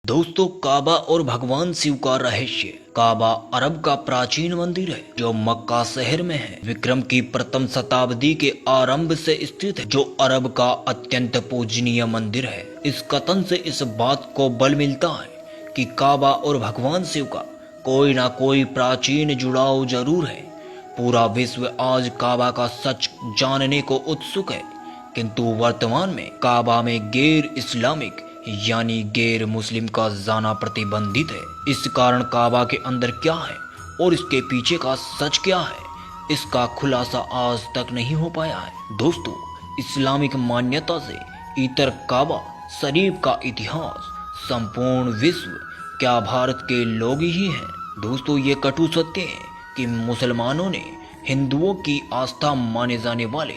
दोस्तों, काबा और भगवान शिव का रहस्य। काबा अरब का प्राचीन मंदिर है जो मक्का शहर में है। विक्रम की प्रथम शताब्दी के आरंभ से स्थित है, जो अरब का अत्यंत पूजनीय मंदिर है। इस कथन से इस बात को बल मिलता है कि काबा और भगवान शिव का कोई ना कोई प्राचीन जुड़ाव जरूर है। पूरा विश्व आज काबा का सच जानने को उत्सुक है, किंतु वर्तमान में काबा में गैर इस्लामिक यानी गैर मुस्लिम का जाना प्रतिबंधित है। इस कारण काबा के अंदर क्या है और इसके पीछे का सच क्या है, इसका खुलासा आज तक नहीं हो पाया है। दोस्तों, इस्लामिक मान्यता से इतर काबा शरीफ का इतिहास संपूर्ण विश्व क्या भारत के लोग ही हैं। दोस्तों, ये कटु सत्य है कि मुसलमानों ने हिंदुओं की आस्था माने जाने वाले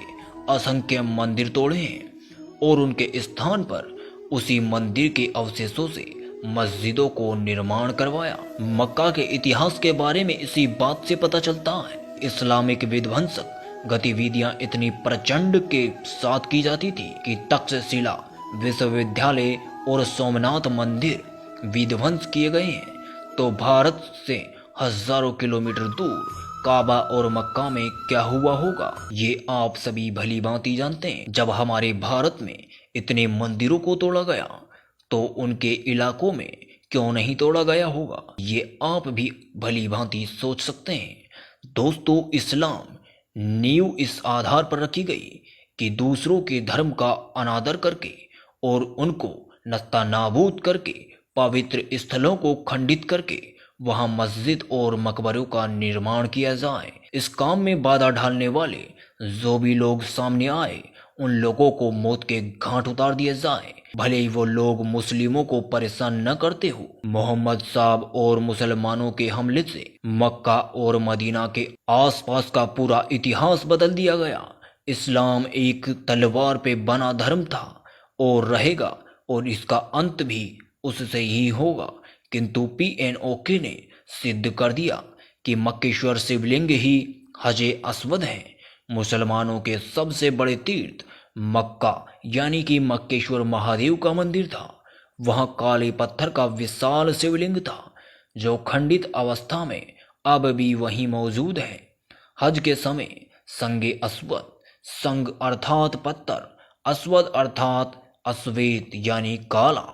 असंख्य मंदिर तोड़े हैं और उनके स्थान पर उसी मंदिर के अवशेषों से मस्जिदों को निर्माण करवाया। मक्का के इतिहास के बारे में इसी बात से पता चलता है। इस्लामिक विध्वंसक गतिविधियां इतनी प्रचंड के साथ की जाती थी कि तक्षशिला विश्वविद्यालय और सोमनाथ मंदिर विध्वंस किए गए हैं, तो भारत से हजारों किलोमीटर दूर काबा और मक्का में क्या हुआ होगा, ये आप सभी भली भांति जानते हैं। जब हमारे भारत में इतने मंदिरों को तोड़ा गया, तो उनके इलाकों में क्यों नहीं तोड़ा गया होगा, ये आप भी भली भांति सोच सकते हैं। दोस्तों, इस्लाम नींव इस आधार पर रखी गई कि दूसरों के धर्म का अनादर करके और उनको नस्तानाबूद करके, पवित्र स्थलों को खंडित करके वहां मस्जिद और मकबरों का निर्माण किया जाए। इस काम में बाधा डालने वाले जो भी लोग सामने आए, उन लोगों को मौत के घाट उतार दिया जाए, भले ही वो लोग मुस्लिमों को परेशान न करते हो। मोहम्मद साहब और मुसलमानों के हमले से मक्का और मदीना के आसपास का पूरा इतिहास बदल दिया गया। इस्लाम एक तलवार पे बना धर्म था और रहेगा, और इसका अंत भी उससे ही होगा। किंतु PNOK ने सिद्ध कर दिया कि मक्केश्वर शिवलिंग ही हजे अस्वद है। मुसलमानों के सबसे बड़े तीर्थ मक्का यानी कि मक्केश्वर महादेव का मंदिर था। वहां काले पत्थर का विशाल शिवलिंग था, जो खंडित अवस्था में अब भी वहीं मौजूद है। हज के समय संगे अस्वद, संग अर्थात पत्थर, अस्वद अर्थात अश्वेत यानी काला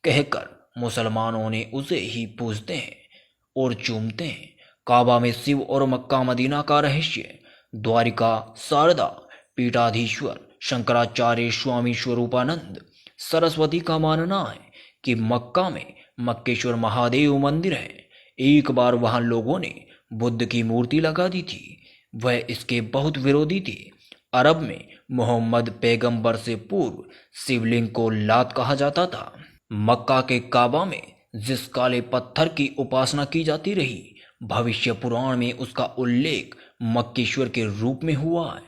कहकर मुसलमानों ने उसे ही पूजते हैं और चूमते हैं। काबा में शिव और मक्का मदीना का रहस्य। द्वारिका शारदा पीठाधीश्वर शंकराचार्य स्वामी स्वरूपानंद सरस्वती का मानना है कि मक्का में मक्केश्वर महादेव मंदिर है। एक बार वहां लोगों ने बुद्ध की मूर्ति लगा दी थी। वह इसके बहुत विरोधी थे। अरब में मोहम्मद पैगंबर से पूर्व शिवलिंग को लात कहा जाता था। मक्का के काबा में जिस काले पत्थर की उपासना की जाती रही, भविष्य पुराण में उसका उल्लेख मक्केश्वर के रूप में हुआ है।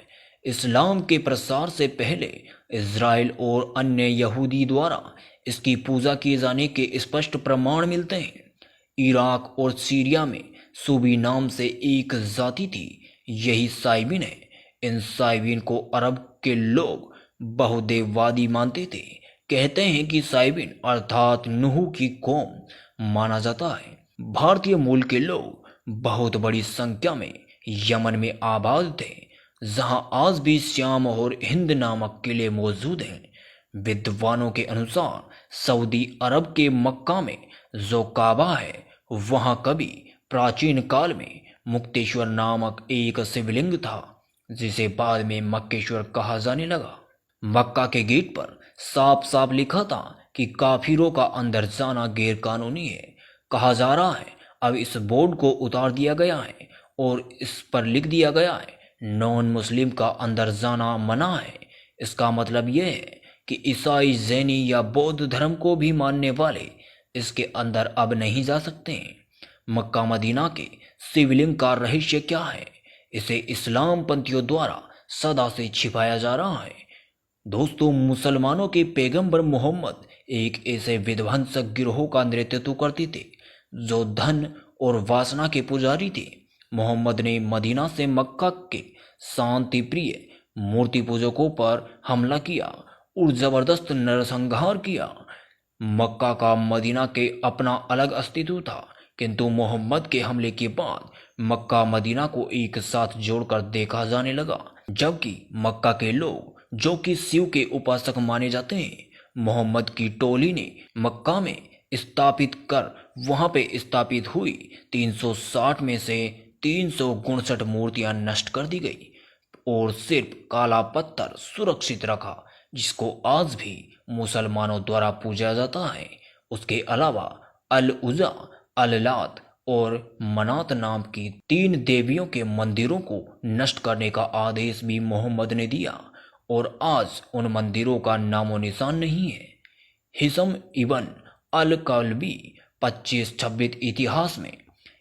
इस्लाम के प्रसार से पहले इज़राइल और अन्य यहूदी द्वारा इसकी पूजा किए जाने के स्पष्ट प्रमाण मिलते हैं। इराक और सीरिया में सूबी नाम से एक जाति थी, यही साइबिन है। इन साइबिन को अरब के लोग बहुदेववादी मानते थे। कहते हैं कि साइबिन अर्थात नूह की कौम माना जाता है। भारतीय मूल के लोग बहुत बड़ी संख्या में यमन में आबाद थे, जहां आज भी श्याम और हिंद नामक किले मौजूद हैं। विद्वानों के अनुसार सऊदी अरब के मक्का में जो काबा है, वहां कभी प्राचीन काल में मुक्तेश्वर नामक एक शिवलिंग था, जिसे बाद में मक्केश्वर कहा जाने लगा। मक्का के गेट पर साफ साफ लिखा था कि काफिरों का अंदर जाना गैर कानूनी है। कहा जा रहा है अब इस बोर्ड को उतार दिया गया है और इस पर लिख दिया गया है नॉन मुस्लिम का अंदर जाना मना है। इसका मतलब यह है कि ईसाई, जैनी या बौद्ध धर्म को भी मानने वाले इसके अंदर अब नहीं जा सकते हैं। मक्का मदीना के शिवलिंग का रहस्य क्या है, इसे इस्लाम पंथियों द्वारा सदा से छिपाया जा रहा है। दोस्तों, मुसलमानों के पैगंबर मोहम्मद एक ऐसे विध्वंसक गिरोह का नेतृत्व करते थे जो धन और वासना के पुजारी थे। मोहम्मद ने मदीना से मक्का के शांति प्रिय मूर्ति पूजकों पर हमला किया और जबरदस्त नरसंहार किया। मक्का का मदीना के अपना अलग अस्तित्व था, किंतु मोहम्मद के हमले के बाद मक्का मदीना को एक साथ जोड़कर देखा जाने लगा। जबकि मक्का के लोग जो कि शिव के उपासक माने जाते हैं, मोहम्मद की टोली ने मक्का में स्थापित कर वहां पे स्थापित हुई 360 में से 359 मूर्तियां नष्ट कर दी गई और सिर्फ काला पत्थर सुरक्षित रखा, जिसको आज भी मुसलमानों द्वारा पूजा जाता है। उसके अलावा अल उज़ा, अल लात और मनात नाम की 3 देवियों के मंदिरों को नष्ट करने का आदेश भी मोहम्मद ने दिया और आज उन मंदिरों का नामो निशान नहीं है। हिशम इबन अल कल्बी 2526 इतिहास में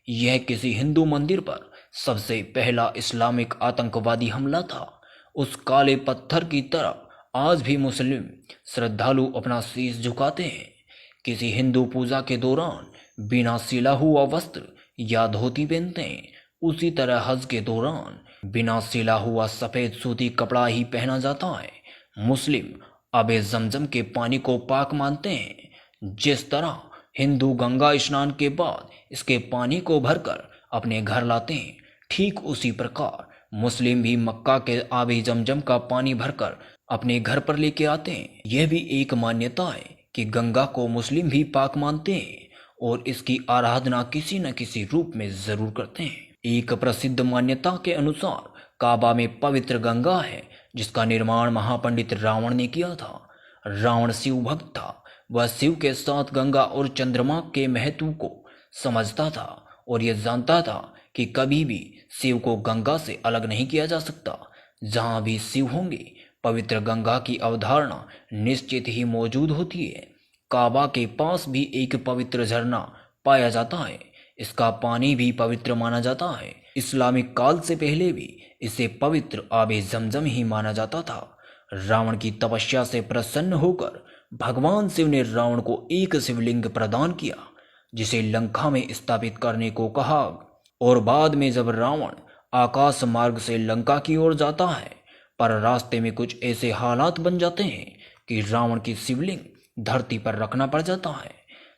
यह किसी हिंदू मंदिर पर सबसे पहला इस्लामिक आतंकवादी हमला था। उस काले पत्थर की तरफ आज भी मुस्लिम श्रद्धालु अपना शीश झुकाते हैं। किसी हिंदू पूजा के दौरान बिना सिला हुआ वस्त्र या धोती पहनते हैं, उसी तरह हज के दौरान बिना सिला हुआ सफेद सूती कपड़ा ही पहना जाता है। मुस्लिम आबे जमजम के पानी को पाक मानते हैं। जिस तरह हिंदू गंगा स्नान के बाद इसके पानी को भरकर अपने घर लाते हैं, ठीक उसी प्रकार मुस्लिम भी मक्का के आबे जमजम का पानी भरकर अपने घर पर लेके आते हैं। यह भी एक मान्यता है कि गंगा को मुस्लिम भी पाक मानते हैं और इसकी आराधना किसी न किसी रूप में जरूर करते हैं। एक प्रसिद्ध मान्यता के अनुसार काबा में पवित्र गंगा है, जिसका निर्माण महापंडित रावण ने किया था। रावण शिव भक्त था। वह शिव के साथ गंगा और चंद्रमा के महत्व को समझता था और यह जानता था कि कभी भी शिव को गंगा से अलग नहीं किया जा सकता। जहां भी शिव होंगे, पवित्र गंगा की अवधारणा निश्चित ही मौजूद होती है। काबा के पास भी एक पवित्र झरना पाया जाता है। इसका पानी भी पवित्र माना जाता है। इस्लामिक काल से पहले भी इसे पवित्र आबे जमजम ही माना जाता था। रावण की तपस्या से प्रसन्न होकर भगवान शिव ने रावण को एक शिवलिंग प्रदान किया, जिसे लंका में स्थापित करने को कहा। और बाद में जब रावण आकाश मार्ग से लंका की ओर जाता है, पर रास्ते में कुछ ऐसे हालात बन जाते हैं कि रावण की शिवलिंग धरती पर रखना पड़ जाता है।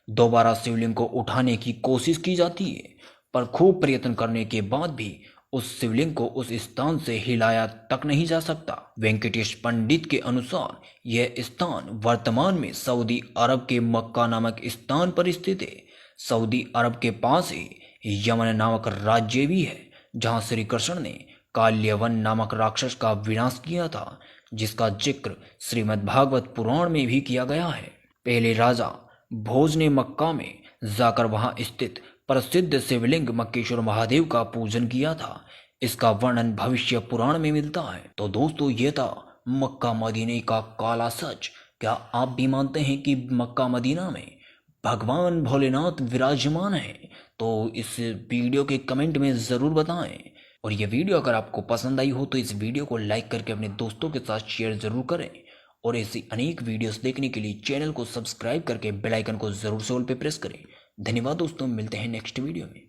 दोबारा शिवलिंग को उठाने की कोशिश की जाती है, पर खूब प्रयत्न करने के बाद भी उस शिवलिंग को उस स्थान से हिलाया तक नहीं जा सकता। वेंकटेश पंडित के अनुसार यह स्थान वर्तमान में सऊदी अरब के मक्का नामक स्थान पर स्थित है। सऊदी अरब के पास ही यमन नामक राज्य भी है, जहां श्री कृष्ण ने काल्यवन नामक राक्षस का विनाश किया था, जिसका जिक्र श्रीमद् भागवत पुराण में भी किया गया है। पहले राजा भोज ने मक्का में जाकर वहां स्थित प्रसिद्ध शिवलिंग मक्केश्वर महादेव का पूजन किया था। इसका वर्णन भविष्य पुराण में मिलता है। तो दोस्तों, ये था मक्का मदीने का काला सच। क्या आप भी मानते हैं कि मक्का मदीना में भगवान भोलेनाथ विराजमान है? तो इस वीडियो के कमेंट में ज़रूर बताएं। और ये वीडियो अगर आपको पसंद आई हो तो इस वीडियो को लाइक करके अपने दोस्तों के साथ शेयर ज़रूर करें। और ऐसी अनेक वीडियोस देखने के लिए चैनल को सब्सक्राइब करके बेल आइकन को ज़रूर से ऑल पे प्रेस करें। धन्यवाद दोस्तों, मिलते हैं नेक्स्ट वीडियो में।